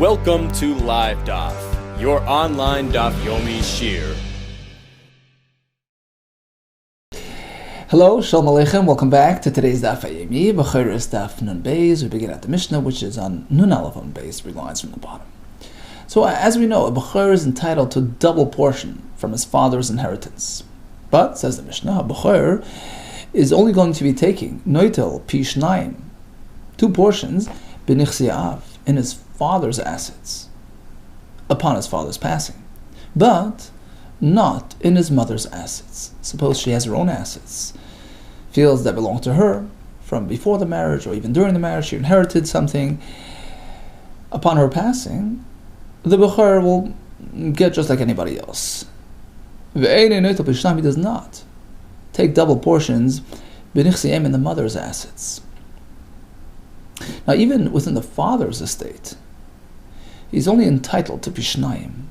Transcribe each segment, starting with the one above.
Welcome to LiveDaf, your online Daf Yomi Shir. Hello, Shalom Aleichem. Welcome back to today's Daf Yomi. BECHOROS Daf Nun Beis. We begin at the Mishnah, which is on Nun Aleph on Beis, 3 lines from the bottom. So, as we know, a Bechor is entitled to a double portion from his father's inheritance. But, says the Mishnah, a Bechor is only going to be taking Noitel Pishnayim, 2 portions, Benichsiav, in his father's assets, upon his father's passing, but not in his mother's assets. Suppose she has her own assets, fields that belong to her from before the marriage or even during the marriage, she inherited something. Upon her passing, the Bechor will get just like anybody else. He does not take double portions b'nichsiyim in the mother's assets. Now, even within the father's estate, he's only entitled to pishnayim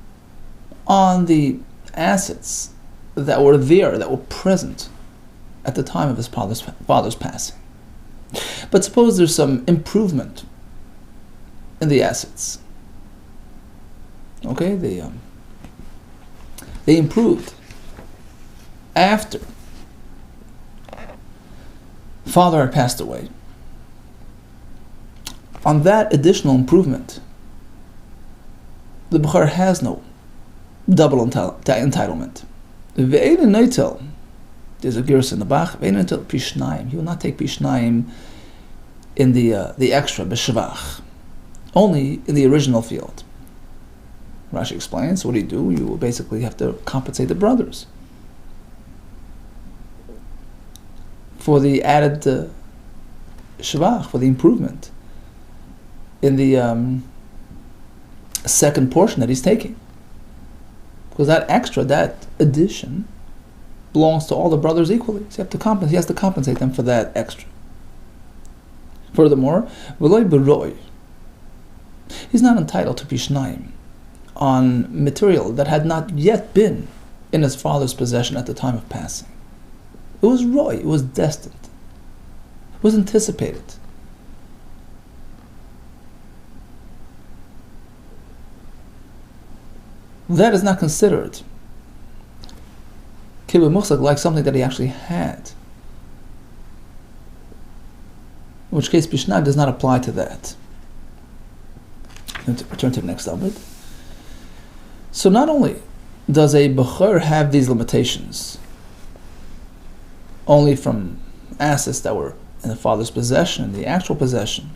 on the assets that were there, that were present at the time of his father's passing. But suppose there's some improvement in the assets. Okay, they improved after father had passed away. On that additional improvement, the Bechor has no double entitlement. There's a gerus in the Bach. He will not take pishnayim in the extra b'shvach, only in the original field. Rashi explains, what do? You will basically have to compensate the brothers for the added shvach, for the improvement in the second portion that he's taking. Because that extra, that addition, belongs to all the brothers equally. So he has to compensate them for that extra. Furthermore, he's not entitled to pishnayim on material that had not yet been in his father's possession at the time of passing. It was roy, it was destined, it was anticipated. That is not considered kibbutz muchzak, like something that he actually had. In which case, Pishnayim does not apply to that. To return to the next Talmud. So not only does a Bechor have these limitations, only from assets that were in the father's possession, the actual possession,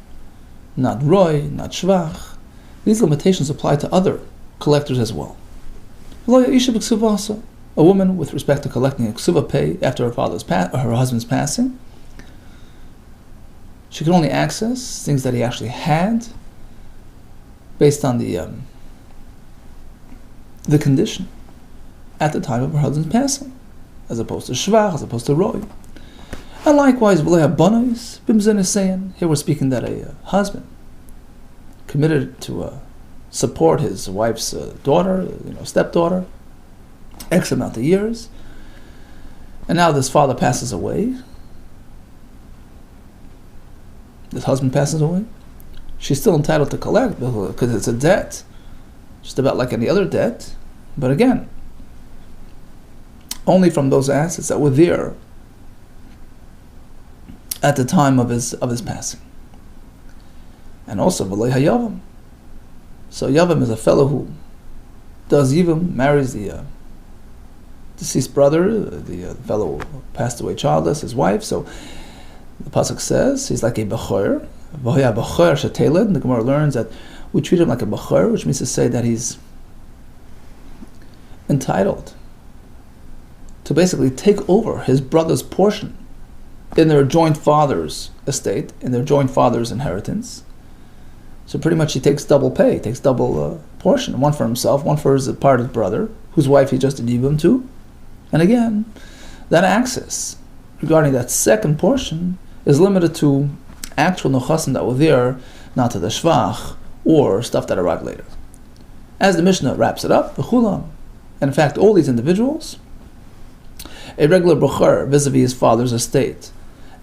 not roy, not shvach, these limitations apply to other collectors as well. A woman, with respect to collecting a ksuva pay after her husband's passing, she can only access things that he actually had based on the condition at the time of her husband's passing, as opposed to shvach, as opposed to roy. And likewise, here we're speaking that a husband committed to support his wife's daughter, stepdaughter, X amount of years, and now this father passes away, this husband passes away, she's still entitled to collect because it's a debt, just about like any other debt, but again, only from those assets that were there at the time of his passing. And also v'lo hayavam. So yavam is a fellow who does yivam, marries the deceased brother, the fellow who passed away childless, his wife. So the pasuk says he's like a bechor. V'hoya bechor sheteled. The Gemara learns that we treat him like a bechor, which means to say that he's entitled to basically take over his brother's portion in their joint father's estate, in their joint father's inheritance. So pretty much he takes double pay, he takes double portion, one for himself, one for his part of his brother, whose wife he just did yibum to. And again, that access regarding that second portion is limited to actual nochasim that were there, not to the shvach or stuff that arrived later. As the Mishnah wraps it up, v'chulam, and in fact all these individuals, a regular bechor vis-a-vis his father's estate,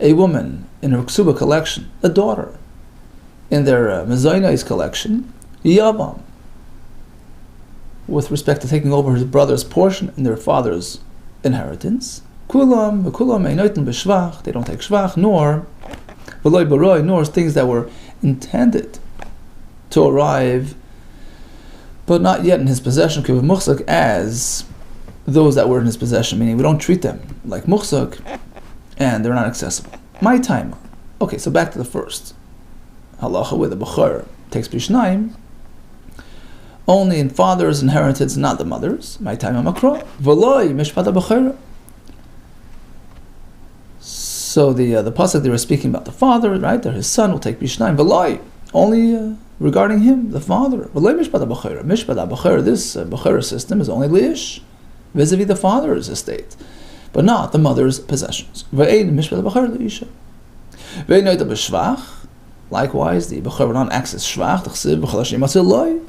a woman in her ksuba collection, a daughter in their mezainis collection, Yavam, with respect to taking over his brother's portion in their father's inheritance. Kulam, v'kulam einotin b'shvach, they don't take shvach, nor v'loi baroi, nor things that were intended to arrive, but not yet in his possession, kiv muchzak, as those that were in his possession, meaning we don't treat them like muchzak, and they're not accessible. My time. Okay, so back to the first halacha, where the bechor takes b'shnayim, only in father's inheritance, not the mother's. My time makro. V'loi mishpat bechor. So the pasuk they were speaking about the father, right? That his son will take b'shnayim. V'loi, only regarding him, the father. V'loi mishpat bechor. Mishpat bechor. This bechor system is only liish, vis-a-vis the father's estate, but not the mother's possessions. V'ein mishpat bechor leisha. V'ein noita b'shvach. Likewise, the bechor will not access shvach.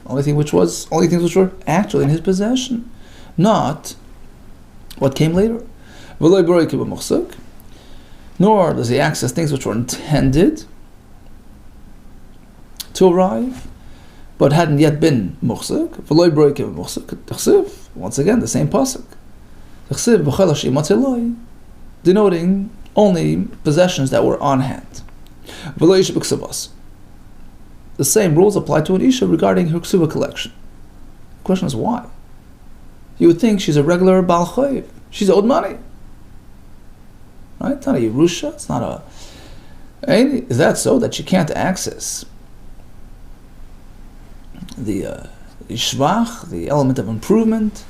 Only things which were actually in his possession, not what came later. Nor does he access things which were intended to arrive, but hadn't yet been muchzak. Once again, the same pasuk, denoting only possessions that were on hand. The same rules apply to an isha regarding her ksuba collection. The question is why? You would think she's a regular bal chayiv. She's owed money. Right? It's not a yerusha. It's not a... Is that so that she can't access the shvach, the element of improvement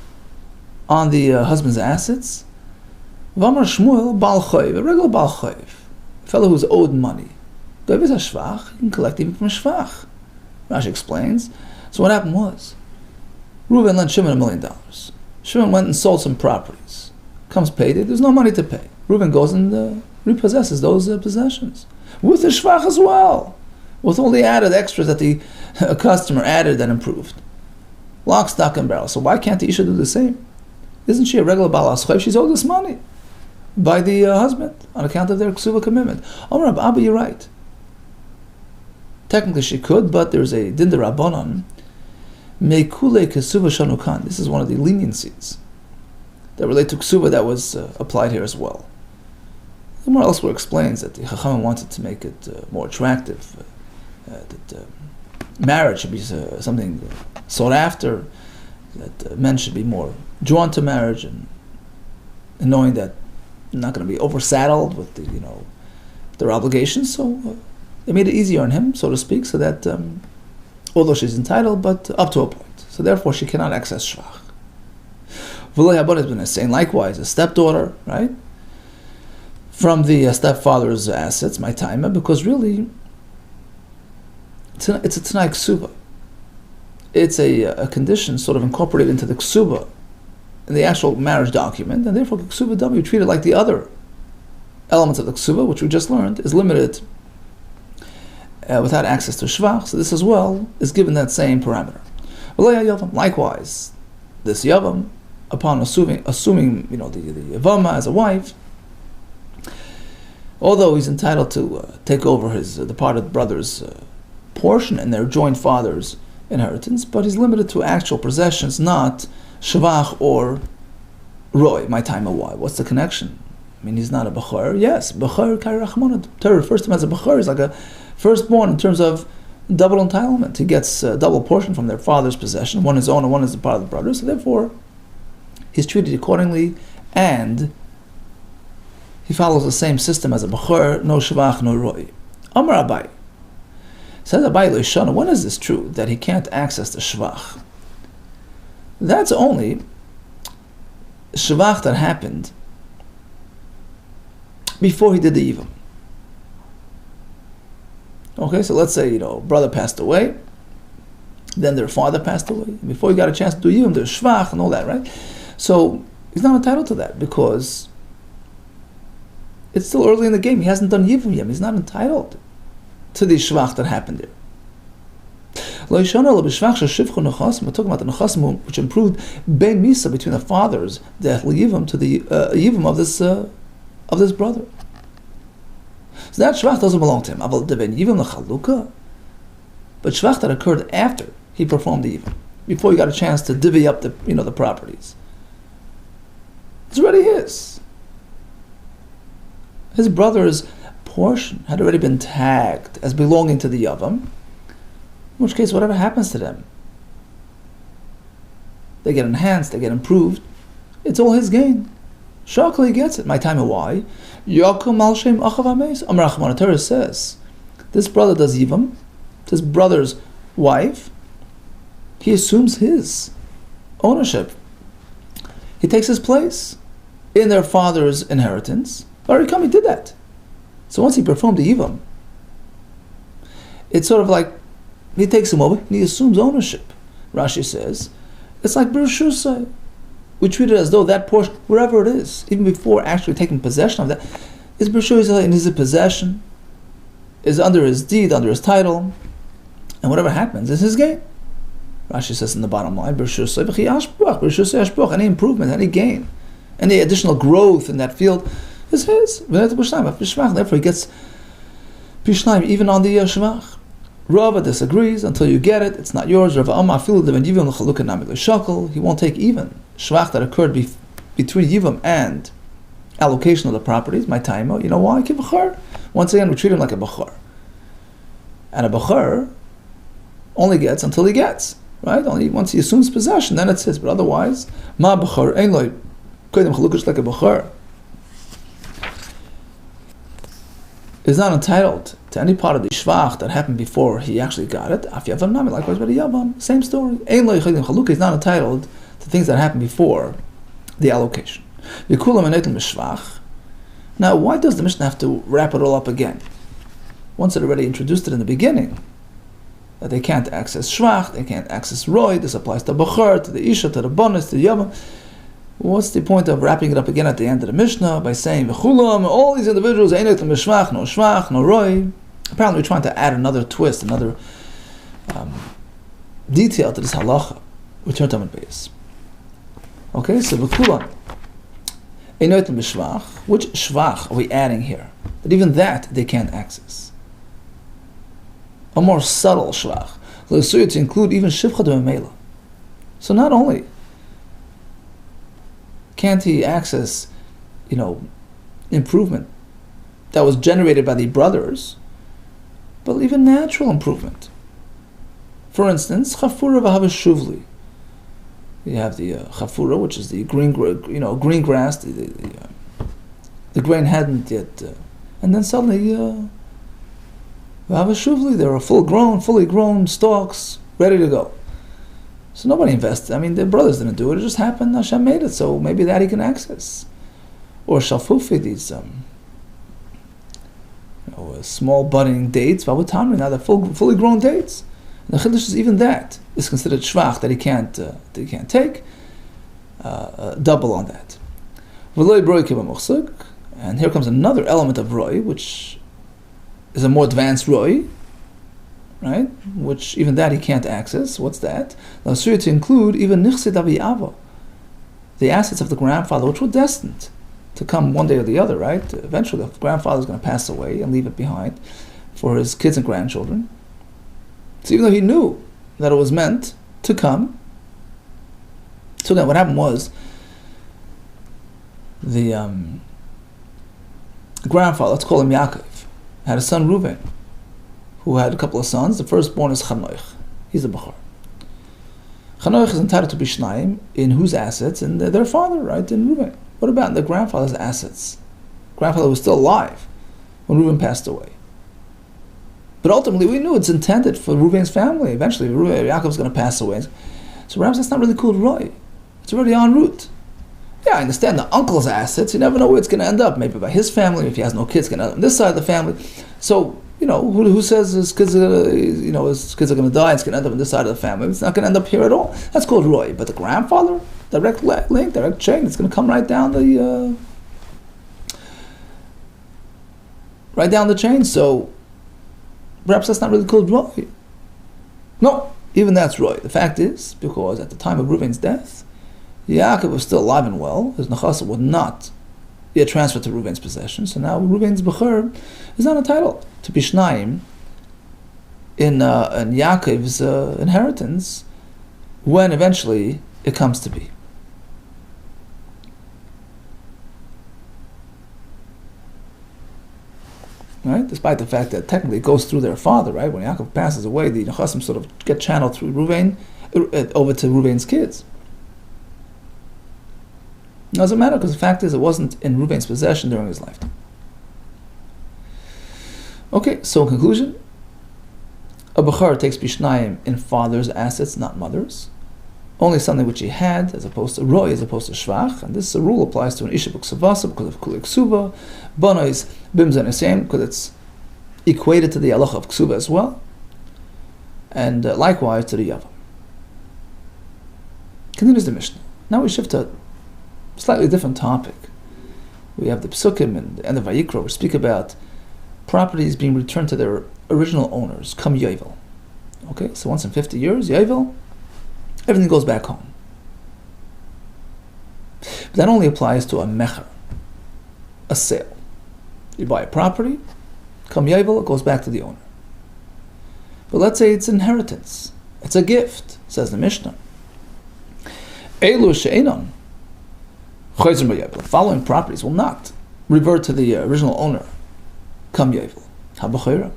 on the husband's assets? V'amar Shmuel bal chayiv, a regular bal chayiv, a fellow who's owed money. You can collect even from shvach. Rashi explains. So what happened was, Reuben lent Shimon $1 million. Shimon went and sold some properties. Comes payday, there's no money to pay. Reuben goes and repossesses those possessions. With the shvach as well. With all the added extras that the customer added and improved. Lock, stock, and barrel. So why can't the isha do the same? Isn't she a regular baal aschayv? She's owed this money by the husband on account of their ksuva commitment. Amar Abba, you're right. Technically she could, but there's a din d'Rabbanan, meikule kesuva shanukan. This is one of the leniencies that relate to ksuva that was applied here as well. The Gemara elsewhere explains that the Chachamim wanted to make it more attractive, that marriage should be something sought after, that men should be more drawn to marriage, and knowing that they're not going to be oversaddled with their obligations. So they made it easier on him, so to speak, so that although she's entitled, but up to a point. So therefore she cannot access shvach. V'lo habon has been saying likewise, a stepdaughter, right, from the stepfather's assets, my time, because really it's a t'nai ksuba. It's a condition sort of incorporated into the ksuba, in the actual marriage document, and therefore ksuba w treated like the other elements of the ksuba, which we just learned, is limited without access to shvach. So this as well is given that same parameter. Likewise, this yavam, upon assuming the yavama as a wife, although he's entitled to take over his departed brother's portion in their joint father's inheritance, but he's limited to actual possessions, not shvach or roy. My time of why? What's the connection? I mean, he's not a bechor. Yes, bechor kari rachmana. Torah refers to him as a bechor. He's like a firstborn in terms of double entitlement. He gets a double portion from their father's possession. One is own and one is the part of the brother. So therefore, he's treated accordingly, and he follows the same system as a bechor, no shvach, no roy. Amar Abai. Says Abai Loishana, when is this true, that he can't access the shvach? That's only shvach that happened before he did the yivam. Okay, so let's say, brother passed away, then their father passed away. Before he got a chance to do yivam, there's shvach and all that, right? So he's not entitled to that because it's still early in the game. He hasn't done yivam yet. He's not entitled to the shvach that happened there. We're talking about the nechasim, which improved ben misa between the fathers, the yivam, to the yivam of this brother. So that shvach doesn't belong to him. But shvach that occurred after he performed the Yibam, before he got a chance to divvy up the properties. It's already his. His brother's portion had already been tagged as belonging to the Yavam, in which case whatever happens to them, they get enhanced, they get improved, it's all his gain. Shakli gets it. My time and why? Yakum al Shem Achav Ames. Amar Torah says, this brother does Yivam, this brother's wife, he assumes his ownership. He takes his place in their father's inheritance. He did that. So once he performed the Yivam, it's sort of like he takes him over and he assumes ownership. Rashi says, it's like Bereshusai. We treat it as though that portion, wherever it is, even before actually taking possession of that, is Bereshusai in his possession, is under his deed, under his title, and whatever happens is his gain. Rashi says in the bottom line, any improvement, any gain, any additional growth in that field is his. Therefore he gets Pishnaim even on the Shemach. Rava disagrees until you get it. It's not yours. Rava Amma he won't take even shvach that occurred between Yivam and allocation of the properties. My time, you know why? Once again, we treat him like a bechor, and a bechor only gets until he gets, right? Only once he assumes possession, then it's his. But otherwise, ma bechor ein loy koydem chalukish like a bechor is not entitled to any part of the shvach that happened before he actually got it. Af yavam nami, likewise by the yavam, same story. Ein loy koydem chaluk is not entitled to things that happened before the allocation. Yikulam enetim mishvach. Now, why does the Mishnah have to wrap it all up again? Once it already introduced it in the beginning, that they can't access shvach, they can't access roy. This applies to bechor, to the isha, to the bonus, to the yavam. What's the point of wrapping it up again at the end of the Mishnah by saying v'chulam, all these individuals, ain't shvach, no roy? Apparently, we're trying to add another twist, another detail to this halacha. Return to Talmud Bavli. Okay, so v'chulam, which shvach are we adding here? That even that they can't access. A more subtle shvach, to include even shivcha d'memela. So not only can't he access, improvement that was generated by the brothers, but even natural improvement. For instance, chafura v'hava shuvli. You have the chafura, which is the green grass. The grain hadn't yet, and then suddenly, v'hava shuvli. There are fully grown stalks ready to go. So nobody invested. The brothers didn't do it. It just happened. Hashem made it, so maybe that he can access. Or shalfufi, these small budding dates. V'avatamri, now they're fully grown dates. The chiddush is even that is considered shvach that he can't take. Double on that. And here comes another element of roy, which is a more advanced roy, right? Which even that he can't access. What's that? To include even nichsid avi ava, the assets of the grandfather, which were destined to come one day or the other, right? Eventually, the grandfather is going to pass away and leave it behind for his kids and grandchildren. So even though he knew that it was meant to come, so then what happened was the grandfather, let's call him Yaakov, had a son Reuven, who had a couple of sons. The firstborn is Chanoich. He's a bechor. Chanoich is entitled to Bishnaim in whose assets? In their father, right? In Reuven. What about the grandfather's assets? Grandfather was still alive when Reuven passed away. But ultimately, we knew it's intended for Reuven's family. Eventually, Yaakov's going to pass away. So perhaps that's not really called roy. It's already en route. Yeah, I understand the uncle's assets. You never know where it's going to end up. Maybe by his family. If he has no kids, it's going to end up on this side of the family. So, who says his kids are going to die? It's going to end up on this side of the family. It's not going to end up here at all. That's called roy. But the grandfather, direct link, direct chain. It's going to come right down the chain. So perhaps that's not really called roy. No, even that's roy. The fact is, because at the time of Reuven's death, Yaakov was still alive and well. His nechasa would not yet transferred to Reuven's possession. So now Reuven's bechor is not entitled to Bishnaim in Yaakov's inheritance when eventually it comes to be. Right? Despite the fact that technically it goes through their father, right? When Yaakov passes away, the Nechasim sort of get channeled through Ruvain over to Ruvain's kids. It doesn't matter because the fact is it wasn't in Ruvain's possession during his lifetime. Okay, so in conclusion, a Bechor takes Bishnayim in father's assets, not mother's. Only something which he had, as opposed to Roy, as opposed to Shvach. And this rule applies to an Isha B'Ksuvasa because of Kulik Ksuva. Bonois Bimza Nesem, because it's equated to the halacha of Ksuva as well. And likewise to the Yavam. Continues the Mishnah. Now we shift to a slightly different topic. We have the Psukim and the end of Vayikra, which speak about properties being returned to their original owners, come Yovel. Okay, so once in 50 years, Yovel, everything goes back home. But that only applies to a mecher, a sale. You buy a property, come Yovel, it goes back to the owner. But let's say it's inheritance. It's a gift, says the Mishnah. Elu she'enon chayzer b'Yovel. The following properties will not revert to the original owner, come Yovel. Ha-b'chora.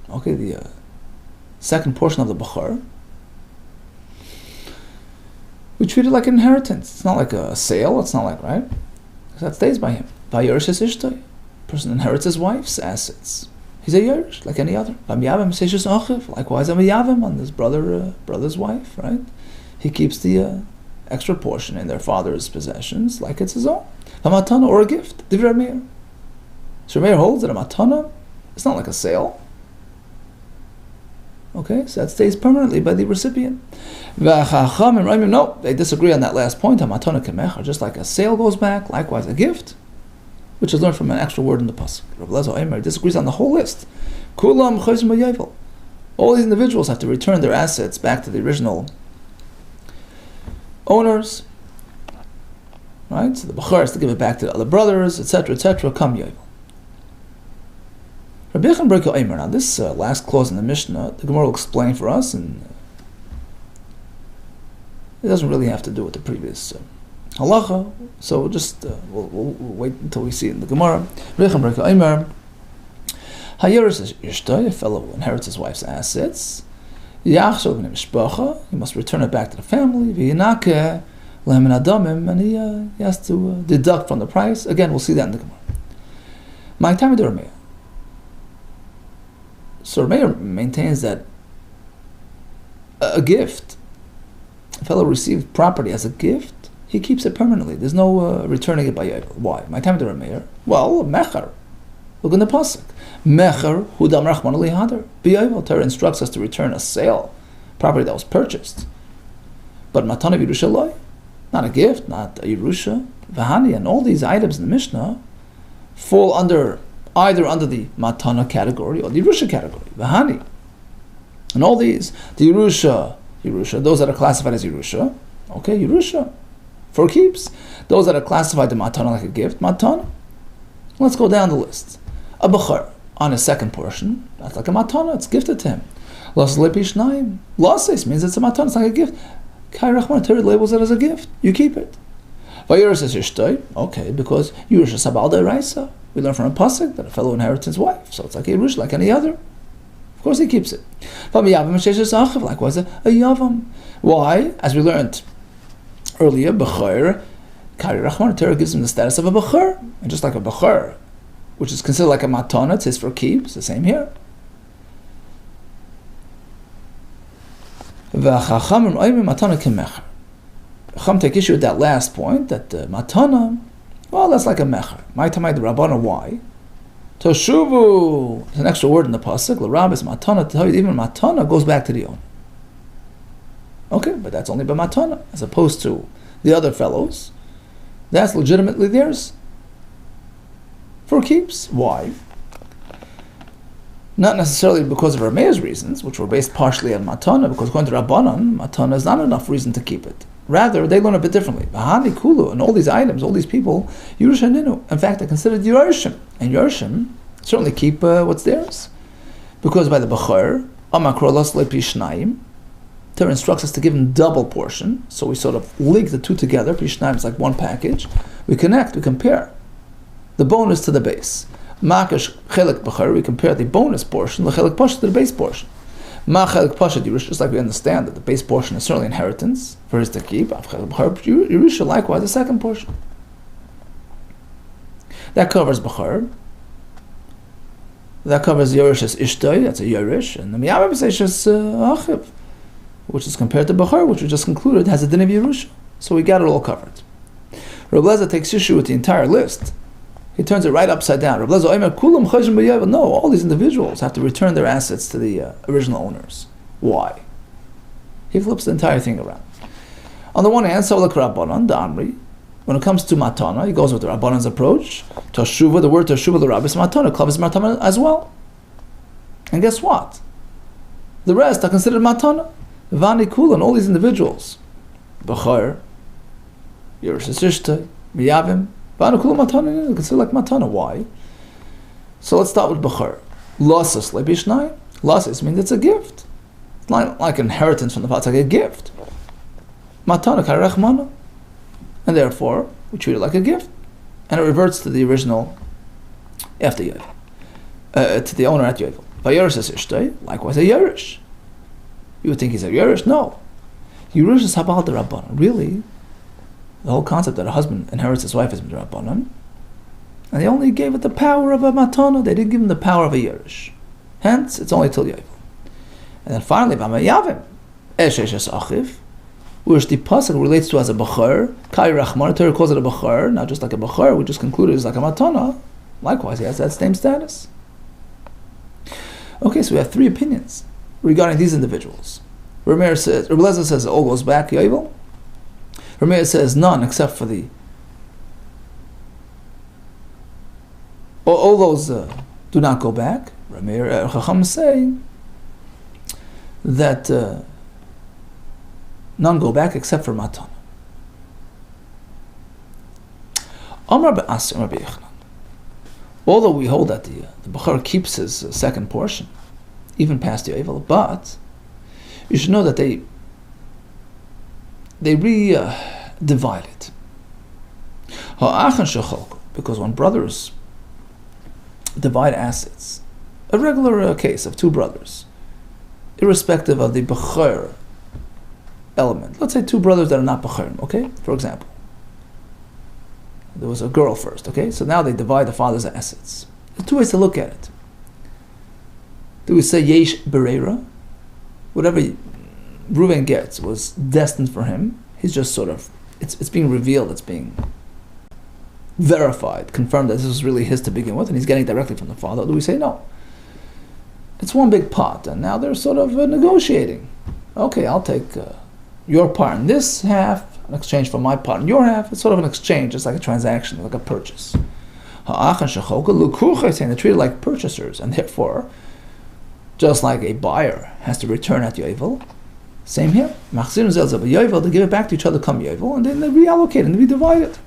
Okay, the second portion of the Bechor, we treat it like an inheritance. It's not like a sale. It's not like, right? That stays by him. Vayorish es ishtoi. Person inherits his wife's assets. He's a yorish, like any other. V'miyavim seishes achiv. Likewise, a miyavim on his brother's wife, right? He keeps the extra portion in their father's possessions like it's his own. A matana or a gift. Divrei Meir. So Meir holds that a matana, it's not like a sale. Okay, so that stays permanently by the recipient. No, they disagree on that last point. Just like a sale goes back, likewise a gift, which is learned from an extra word in the pasuk. Rabbi Lezer Omer disagrees on the whole list. All these individuals have to return their assets back to the original owners. Right? So the Bechor has to give it back to the other brothers, etc., etc. Come Yovel. Now this last clause in the Mishnah, the Gemara will explain for us, and it doesn't really have to do with the previous halacha, so just we'll wait until we see it in the Gemara. A fellow who inherits his wife's assets, he must return it back to the family, and he has to deduct from the price. Again, we'll see that in the Gemara. So Meir maintains that a gift, a fellow received property as a gift, he keeps it permanently. There's no returning it by Yovel. Why? My time to Meir. Well, mecher. Look in the pasuk. Mecher hudam rachman lihader. B'Yovel. Torah instructs us to return a sale, property that was purchased. But matana v'Yerusha loy, not a gift, not a Yerusha. V'hani, and all these items in the Mishnah fall either under the matana category or the Yerusha category. V'hani. And all these, the Yerusha, those that are classified as Yerusha, okay, Yerusha, for keeps. Those that are classified to matana like a gift, matana. Let's go down the list. A Bechor on his second portion, that's like a matana, it's gifted to him. Lases means it's a matana, it's like a gift. Kai Rachman Torah labels it as a gift. You keep it. Vayeres es ishtoi, okay, because Yerusha sabal de'raisa. We learn from a pasuk that a fellow inherits his wife, so it's like a Yerusha, like any other. Of course, he keeps it. Likewise, a yavam. Why? As we learned earlier, Bechor, Kari Rachman Torah gives him the status of a Bechor, and just like a Bechor, which is considered like a matana, it's his for keeps. The same here. Chacham take issue with that last point, that matana, well, that's like a mecher. My tamai the Rabbana, why? Toshuvu, there's an extra word in the pasuk. L'rab is matana. To tell you, even matana goes back to the owner. Okay, but that's only by matana, as opposed to the other fellows. That's legitimately theirs for keeps. Why? Not necessarily because of Rameir's reasons, which were based partially on matana, because according to Rabbanan, matana is not enough reason to keep it. Rather, they learn a bit differently. Bahani Kulu, and all these items, all these people, Yerusha Ninu. In fact, they're considered Yerushim. And Yerushim certainly keep what's theirs. Because by the Bechor, Torah instructs us to give him double portion, so we sort of link the two together. Pishnayim is like one package. We connect, we compare the bonus to the base. Makash chelik b'chor, we compare the bonus portion, the chelik pasha, to the base portion. Ma chelik pasha Yerusha, just like we understand that the base portion is certainly inheritance for his to keep. Yerusha likewise the second portion. That covers b'chor. That covers Yerusha's ishtoi, that's a Yerush, and the Miyavim says achiv, which is compared to b'chor, which we just concluded has a din of Yerusha. So we got it all covered. Reb Lezer takes issue with the entire list. He turns it right upside down. Reb Lezer Omer kulam chayshim b'yovel. No, all these individuals have to return their assets to the original owners. Why? He flips the entire thing around. On the one hand, Savlak Rabbanan, the Amri, when it comes to matana, he goes with the Rabbanan's approach. Tashuva, the word tashuva, the rabbis matana, covers matana as well. And guess what? The rest are considered matana. Vani kulan, all these individuals. B'chor, Yerush Sishta, Miyavim, Vani kulan matana, they're considered like matana. Why? So let's start with b'chor. Lasas lebishnai. Lasas means it's a gift. It's not like inheritance from the father, it's like a gift. Matana karechmana. And therefore, we treat it like a gift. And it reverts to the original after Yovel, to the owner at Yovel. Vayerush Sishta, likewise a Yerush. You would think he's a Yerush? No. Yerush is Habal the Rabbanan. Really, the whole concept that a husband inherits his wife is the Rabbanan. And they only gave it the power of a Matana, they didn't give him the power of a Yerush. Hence, it's only till Yovel. And then finally, B'mayavim, Eshesh Achiv, which the pasuk relates to as a b'chor. Kai Rachman, Torah calls it a b'chor, not just like a b'chor, we just concluded it's like a matana. Likewise, he has that same status. Okay, so we have three opinions regarding these individuals. Rameir says, Rebbe Lezer says it all goes back, Yovel. Rameir says none except for the... All those do not go back. Rameir Chacham say that none go back except for matana. Amar be'as, Amar be'echnan. Although we hold that the b'chor keeps his second portion, even past the Yovel, but you should know that they divide it. Because when brothers divide assets, a regular case of two brothers, irrespective of the b'chor element. Let's say two brothers that are not b'chorim, okay? For example, there was a girl first, okay? So now they divide the father's assets. There's two ways to look at it. Do we say yesh bereira? Whatever Reuven gets was destined for him. He's just sort of, it's being revealed, it's being verified, confirmed that this was really his to begin with, and he's getting it directly from the father. Or do we say no? It's one big pot, and now they're sort of negotiating. Okay, I'll take your part in this half in exchange for my part in your half. It's sort of an exchange. It's like a transaction, like a purchase. They're treated like purchasers, and therefore, just like a buyer has to return at Yovel, same here. They give it back to each other come Yovel, and then they reallocate and redivide it.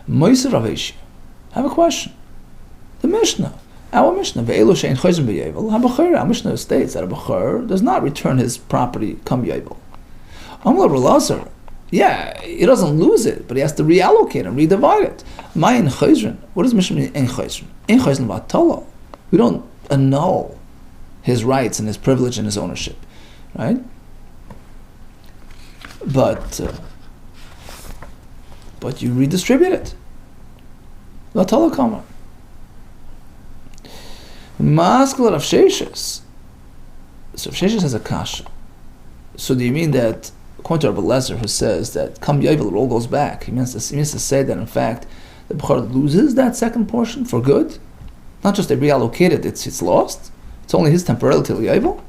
I have a question. The Mishnah. Our Mishnah, our Mishnah states that a b'chor does not return his property come Yovel. Amar Elazar, yeah, he doesn't lose it, but he has to reallocate and redivide it. Ma'in chayzrin. What does Mishnah mean? In chayzrin. In chayzrin v'atala. We don't annul his rights and his privilege and his ownership, right? But you redistribute it. V'atala kama. Maskal of Sheshes. So if Sheshes has a kasha, so do you mean that, according to Rebbe Lezer, who says that come Yovel it all goes back, he means to say that in fact the b'chor loses that second portion for good? Not just they reallocate it, it's lost? It's only his temporarily till Yovel?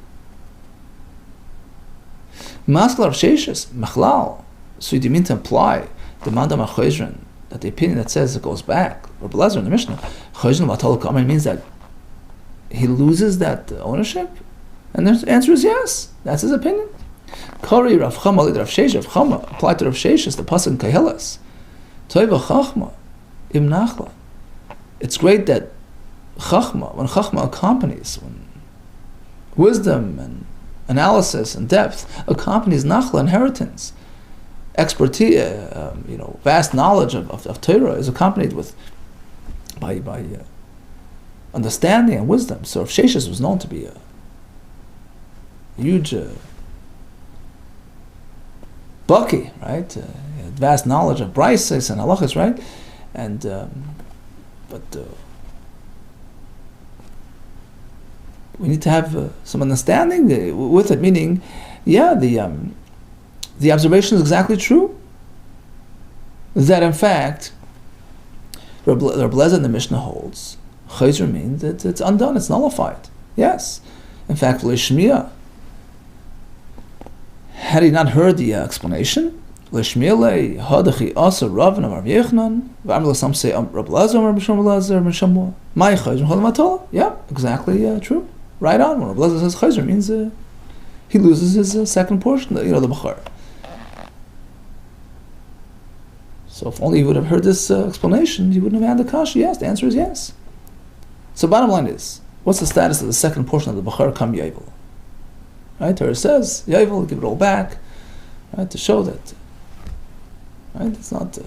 Maskal of Sheshes, Machlal. So do you mean to imply the Mandam HaChayzrin, that the opinion that says it goes back, Rebbe Lezer in the Mishnah, Chayzrin v'atol kamen means that he loses that ownership? And the answer is yes. That's his opinion. Kari Rav Chama Rav Sheshes, Rav Chama applied to Rav Sheshes, the pasuk in Kehelas. Toiva Chachma Im Nachla. It's great that Chachma, when Chachma accompanies, when wisdom and analysis and depth accompanies Nachla, inheritance, expertise, vast knowledge of Torah is accompanied by understanding and wisdom. So if Sheshes was known to be a huge Baki, right? Vast knowledge of Braises and Halachas, right? And but we need to have some understanding with it. Meaning, the observation is exactly true. That in fact, Reb Lezer in the Mishnah holds Chayzer means that it's undone, it's nullified. Yes, in fact, Lishmiya. Had he not heard the explanation, Lishmiya hadachi asa Rav and Rav Yechnan, v'amr some say Reb Lezer, Reb Lezer, Reb Shamua. My Chayzer chol matala. Yeah, exactly true. Right on. When Reb Lezer says Chayzer means he loses his second portion, the Bechor. So if only he would have heard this explanation, he wouldn't have had the kasha. Yes, the answer is yes. So bottom line is, what's the status of the second portion of the Bechor Kam Yovel? Right, Torah says, Yovel, give it all back, right, to show that, right, it's not...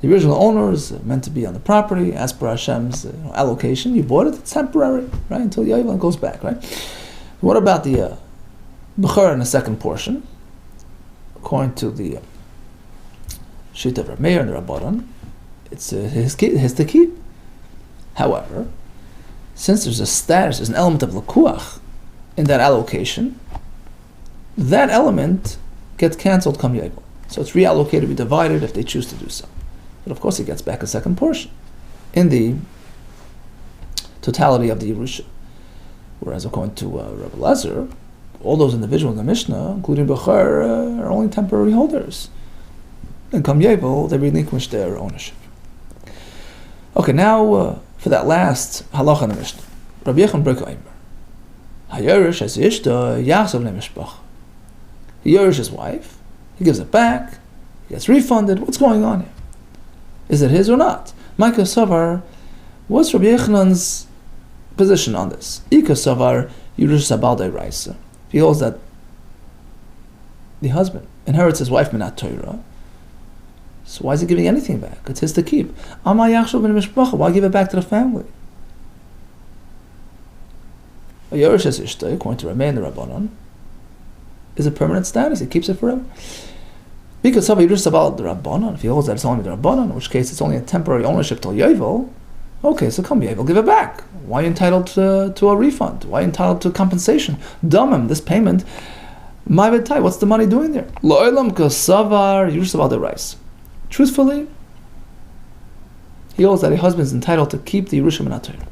the original owner is meant to be on the property, as per Hashem's allocation. You bought it, it's temporary, right, until Yovel goes back, right? What about the Bechor in the second portion? According to the Shita of Rav Meir and the Rabbanan, it's his to keep. However, since there's a status, there's an element of lekuach in that allocation, that element gets cancelled come Yovel. So it's reallocated, be divided if they choose to do so. But of course, he gets back a second portion in the totality of the Yerusha. Whereas according to Rabbi Lezer, all those individuals in the Mishnah, including Bechor, are only temporary holders. And come Yovel, they relinquish their ownership. Okay, now for that last halacha in the Mishnah. Rabbi Yechon Breka Eimer. Hayorish as Ishta Yachsav Lemishpach. He yorish his wife, he gives it back, he gets refunded. What's going on here? Is it his or not? Micah Savar, what's Rabbi Yechon's position on this? Ika Savar Yurush Sabaldei Raisa. He holds that the husband inherits his wife Minat Torah. So why is he giving anything back? It's his to keep. Why give it back to the family? A Yorish as Ishtai, according to Rameh and the Rabbanon, is a permanent status. He keeps it forever. Because if he holds that it's only the Rabbanon, in which case it's only a temporary ownership till Yovel, okay, so come Yovel, give it back. Why are you entitled to a refund? Why are you entitled to compensation? Damim, this payment, what's the money doing there? Truthfully, he holds that a husband is entitled to keep the Yerusha Minat Torah.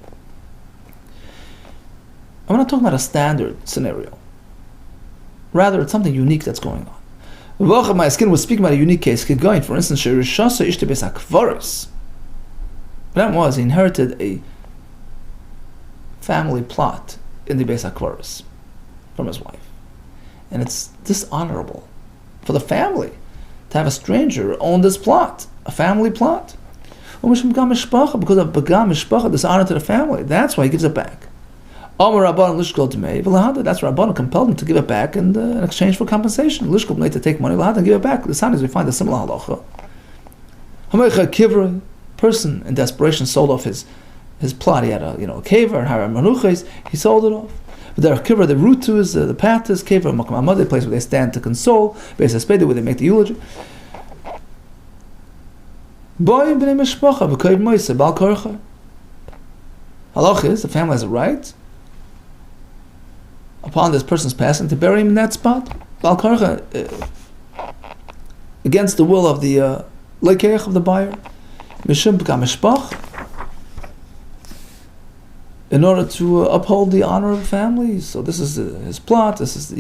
I'm not talking about a standard scenario. Rather, it's something unique that's going on. My skin was speaking about a unique case. For instance, that was, he inherited a family plot in the Beis HaKvaros from his wife. And it's dishonorable for the family to have a stranger own this plot, a family plot. Because of Begam Mishpacha, dishonor to the family. That's why he gives it back. That's why Rabbanan compelled him to give it back in exchange for compensation. Lishkol b'nei to take money and give it back. The sign is we find a similar halacha. Person in desperation sold off his plot. He had a kever, manuches. He sold it off. But the kiver, the root to is the path is kever makam, the place where they stand to console, beis haspeda, where they make the eulogy. Boy b'nei mishpacha v'koyv moise bal korcha. Halach is the family has a right upon this person's passing to bury him in that spot. Bal korcha, against the will of the lekeich of the buyer. Mishum b'kam mishpach, in order to uphold the honor of the family. So this is his plot. This is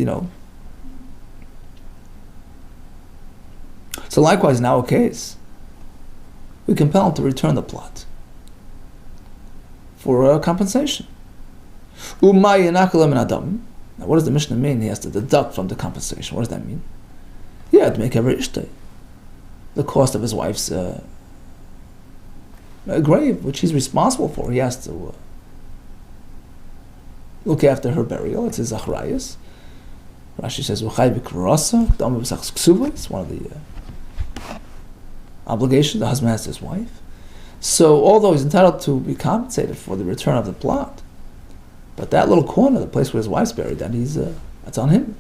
So likewise, now a case, we compel him to return the plot for compensation. Now, what does the Mishnah mean? He has to deduct from the compensation. What does that mean? Yeah, to make every ishtay, the cost of his wife's a grave which he's responsible for. He has to look after her burial. It's his achrayus. Rashi says, it's one of the obligations the husband has to his wife. So although he's entitled to be compensated for the return of the plot, but that little corner, the place where his wife's buried, that's on him.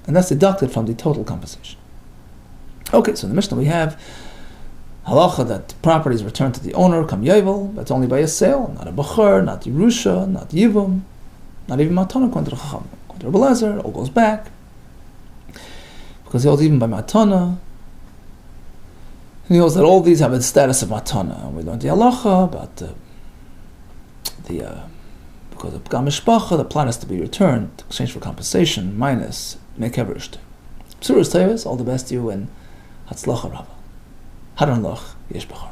And that's deducted from the total compensation. Okay, so in the Mishnah we have halacha that property is returned to the owner, kam yovel, that's only by a sale, not a bechor, not yerusha, not yivum, not even matana, according to Chacham. According to Rebbe Lezer, it all goes back. Because he holds even by matana, and he holds that all these have the status of matana. And we learned the halacha about because of Pgam Mishpacha, the plot has to be returned in exchange for compensation, minus Mekever Ishte. Psuras Teves, all the best to you, and Hatzlacha Rabba. Haran Loch, Yesh Bechor.